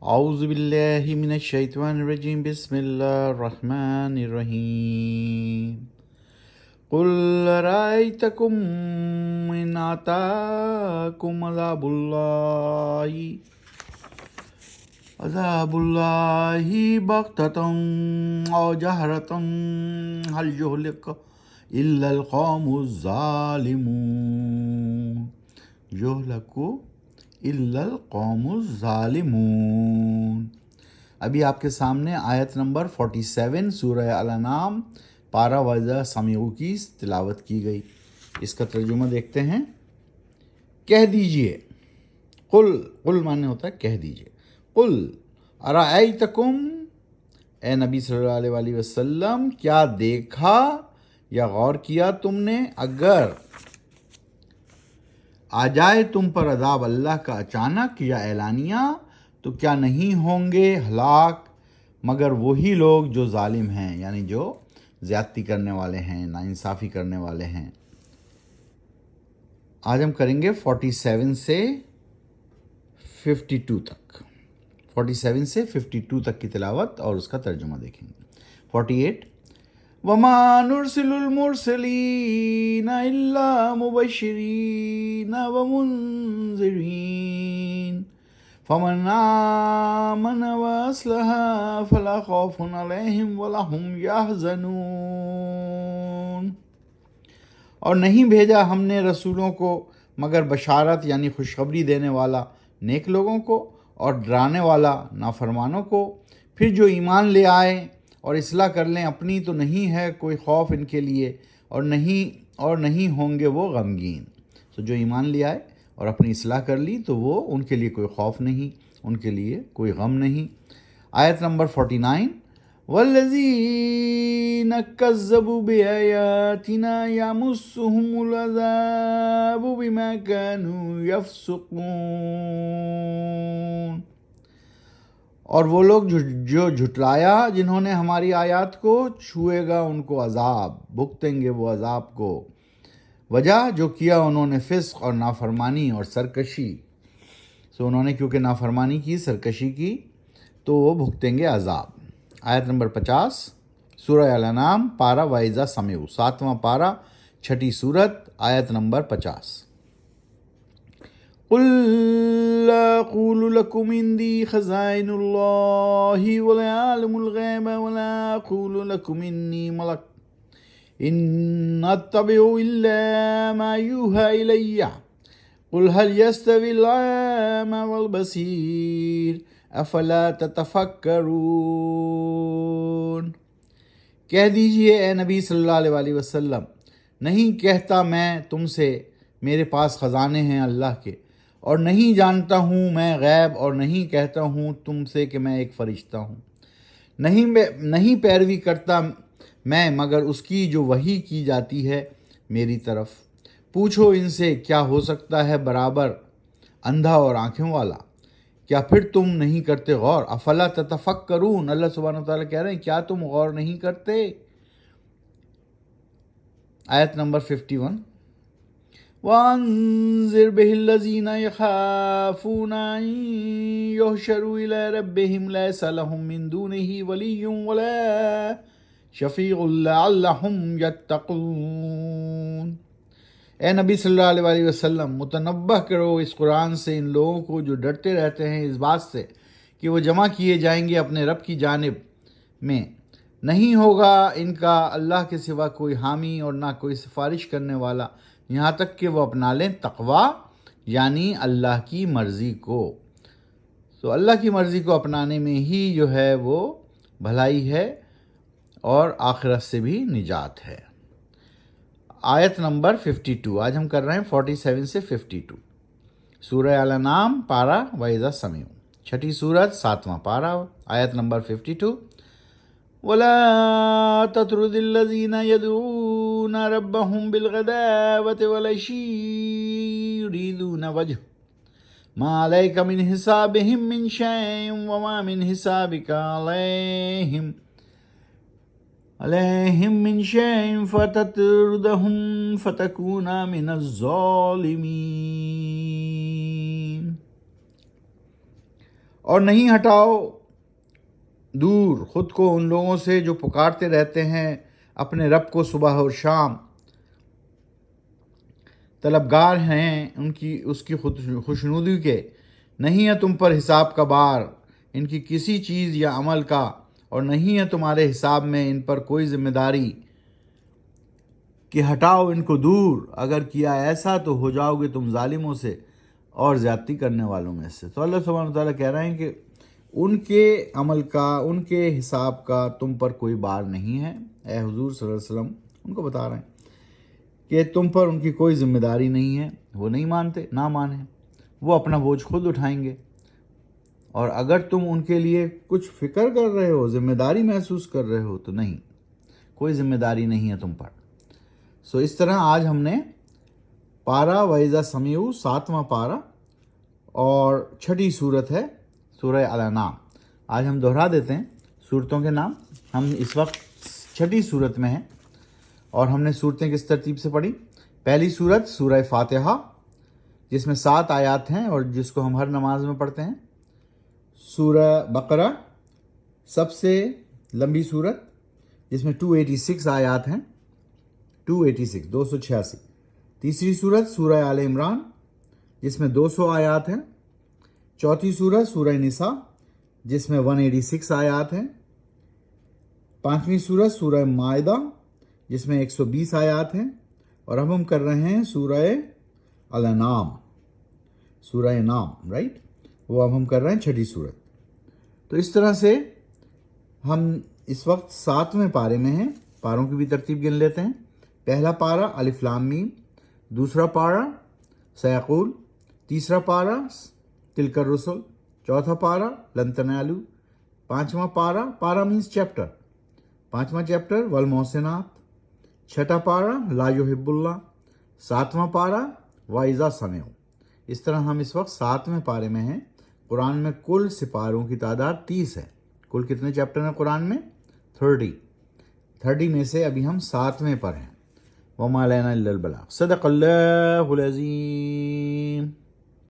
اعوذ باللہ من الشیطان الرجیم بسم اللہ الرحمن الرحیم قل رأیتکم ان آتاکم عذاب اللہ بغتۃ او جہرۃ هل یہلک الا القوم الظالمون یہلک الا القوم الظالمون۔ ابھی آپ کے سامنے آیت نمبر 47 سورہ الانعام پارہ وَإِذَا سَمِعُوا کی تلاوت کی گئی۔ اس کا ترجمہ دیکھتے ہیں۔ کہہ دیجئے، قل معنی ہوتا ہے کہہ دیجئے، قل ارأیتکم، اے نبی صلی اللہ علیہ وسلم کیا دیکھا یا غور کیا تم نے، اگر آ جائے تم پر عذاب اللہ کا اچانک یا اعلانیہ، تو کیا نہیں ہوں گے ہلاک مگر وہی لوگ جو ظالم ہیں، یعنی جو زیادتی کرنے والے ہیں، ناانصافی کرنے والے ہیں۔ آج ہم کریں گے 47 سے 52 تک، 47 سے 52 تک کی تلاوت اور اس کا ترجمہ دیکھیں گے۔ 48 وَمَا نُرْسِلُ الْمُرْسَلِينَ إِلَّا مُبَشِّرِينَ وَمُنذِرِينَ فَمَنْ آمَنَ وَأَصْلَحَ فَلَا خَوْفٌ عَلَيْهِمْ وَلَا هُمْ يَحْزَنُونَ۔ اور نہیں بھیجا ہم نے رسولوں کو مگر بشارت یعنی خوشخبری دینے والا نیک لوگوں کو اور ڈرانے والا نافرمانوں کو، پھر جو ایمان لے آئے اور اصلاح کر لیں اپنی تو نہیں ہے کوئی خوف ان کے لیے اور نہیں ہوں گے وہ غمگین۔ تو جو ایمان لے آئے اور اپنی اصلاح کر لی تو وہ ان کے لیے کوئی خوف نہیں، ان کے لیے کوئی غم نہیں۔ آیت نمبر 49 وَالَّذِينَ كَذَّبُوا بِآيَاتِنَا يَمُسُّهُمُ الْعَذَابُ بِمَا كَانُوا يَفْسُقُونَ۔ اور وہ لوگ جو جھٹلایا جنہوں نے ہماری آیات کو، چھوئے گا ان کو عذاب، بھگتیں گے وہ عذاب کو، وجہ جو کیا انہوں نے فسق اور نافرمانی اور سرکشی۔ انہوں نے کیونکہ نافرمانی کی، سرکشی کی، تو وہ بھگتیں گے عذاب۔ آیت نمبر 50 سورہ الانعام پارہ وَإِذَا سَمِعُوا، 7واں پارہ، 6ٹھی سورت، آیت نمبر 50۔ قُلْ لَا أَقُولُ لَكُمْ عِنْدِي خَزَائِنُ اللَّهِ وَلَا أَعْلَمُ الْغَيْبَ وَلَا أَقُولُ لَكُمْ إِنِّي مَلَكٌ إِنْ أَتَّبِعُ إِلَّا مَا يُوحَى إِلَيَّ قُلْ هَلْ يَسْتَوِي الْأَعْمَى وَالْبَصِيرُ أَفَلَا تَتَفَكَّرُونَ۔ کہہ دیجئے اے نبی صلی اللہ علیہ وسلم، نہیں کہتا میں تم سے میرے پاس خزانے ہیں اللہ کے، اور نہیں جانتا ہوں میں غیب، اور نہیں کہتا ہوں تم سے کہ میں ایک فرشتہ ہوں، نہیں پیروی کرتا میں مگر اس کی جو وحی کی جاتی ہے میری طرف۔ پوچھو ان سے کیا ہو سکتا ہے برابر اندھا اور آنکھوں والا، کیا پھر تم نہیں کرتے غور؟ افلا تتفکرون، اللہ سبحانہ وتعالیٰ کہہ رہے ہیں کیا تم غور نہیں کرتے؟ آیت نمبر 51 وَأَنذِرْ بِهِ الَّذِينَ يَخَافُونَ أَن يُحْشَرُوا إِلَىٰ رَبِّهِمْ لَيْسَ لَهُم مِّن دُونِهِ وَلِيٌّ وَلَا شَفِيعٌ لَعَلَّهُمْ يَتَّقُونَ۔ اے نبی صلی اللہ علیہ وسلم، متنبہ کرو اس قرآن سے ان لوگوں کو جو ڈرتے رہتے ہیں اس بات سے کہ وہ جمع کیے جائیں گے اپنے رب کی جانب میں، نہیں ہوگا ان کا اللہ کے سوا کوئی حامی اور نہ کوئی سفارش کرنے والا، یہاں تک کہ وہ اپنا لیں تقوی یعنی اللہ کی مرضی کو۔ تو اللہ کی مرضی کو اپنانے میں ہی جو ہے وہ بھلائی ہے اور آخرت سے بھی نجات ہے۔ آیت نمبر 52، آج ہم کر رہے ہیں 47 سے 52، سورہ الانعام پارہ وَإِذَا سَمِعُوا، 6ٹھی سورت، 7واں پارہ، آیت نمبر 52 وَلَا تَطْرُدِ الَّذِينَ يَدْعُونَ رَبَّهُمْ بِالْغَدَاوَةِ وَالْعَشِيِّ يُرِيدُونَ وَجْهَهُ مَا عَلَيْكَ مِنْ حِسَابِهِمْ مِنْ شَيْءٍ وَمَا مِنْ حِسَابِكَ عَلَيْهِمْ مِنْ شَيْءٍ فَتَطْرُدَهُمْ فَتَكُونَ مِنَ الظَّالِمِينَ۔ اور نہیں ہٹاؤ دور خود کو ان لوگوں سے جو پکارتے رہتے ہیں اپنے رب کو صبح اور شام، طلبگار ہیں اس کی خوشنودی کے، نہیں ہے تم پر حساب کا بار ان کی کسی چیز یا عمل کا، اور نہیں ہے تمہارے حساب میں ان پر کوئی ذمہ داری کہ ہٹاؤ ان کو دور، اگر کیا ایسا تو ہو جاؤ گے تم ظالموں سے اور زیادتی کرنے والوں میں سے۔ تو اللہ سبحانہ وتعالیٰ کہہ رہے ہیں کہ ان کے عمل کا، ان کے حساب کا تم پر کوئی بار نہیں ہے۔ اے حضور صلی اللہ علیہ وسلم ان کو بتا رہے ہیں کہ تم پر ان کی کوئی ذمہ داری نہیں ہے، وہ نہیں مانتے، نہ مانیں، وہ اپنا بوجھ خود اٹھائیں گے۔ اور اگر تم ان کے لیے کچھ فکر کر رہے ہو، ذمہ داری محسوس کر رہے ہو، تو نہیں، کوئی ذمہ داری نہیں ہے تم پر۔ اس طرح آج ہم نے پارہ وَإِذَا سَمِعُوا 7واں پارہ اور چھٹی صورت ہے سورہ الانعام۔ آج ہم دہرا دیتے ہیں صورتوں کے نام۔ ہم اس وقت چھٹی صورت میں ہیں اور ہم نے صورتیں کس ترتیب سے پڑھی؟ پہلی صورت سورہ فاتحہ جس میں 7 آیات ہیں اور جس کو ہم ہر نماز میں پڑھتے ہیں۔ سورہ بقرہ سب سے لمبی صورت جس میں 286 آیات ہیں، 286۔ تیسری صورت سورہ آل عمران جس میں 200 آیات ہیں۔ چوتھی صورت سورہ نساء جس میں 186 آیات ہیں۔ پانچویں صورت سورہ مائدہ جس میں 120 آیات ہیں، اور اب ہم کر رہے ہیں سورہ الانعام، سورہ نام، رائٹ، وہ اب ہم کر رہے ہیں چھٹی صورت۔ تو اس طرح سے ہم اس وقت 7ویں پارے میں ہیں۔ پاروں کی بھی ترتیب گن لیتے ہیں۔ پہلا پارہ الف لام میم، دوسرا پارہ سیقول، تیسرا پارہ تلک الرسل، چوتھا پارہ لن تنالوا، پانچواں پارہ مینس چیپٹر، پانچواں چیپٹر والمحسنات، چھٹا پارہ لا یحب اللہ، ساتواں پارہ وَإِذَا سَمِعُوا۔ اس طرح ہم اس وقت 7ویں پارے میں ہیں۔ قرآن میں کل سپاروں کی تعداد 30 ہے۔ کل کتنے چیپٹر ہیں قرآن میں؟ 30 میں سے ابھی ہم 7ویں پر ہیں۔ وَمَا عَلَيْنَا إِلَّا الْبَلَاغُ۔ صدق اللہ العظیم۔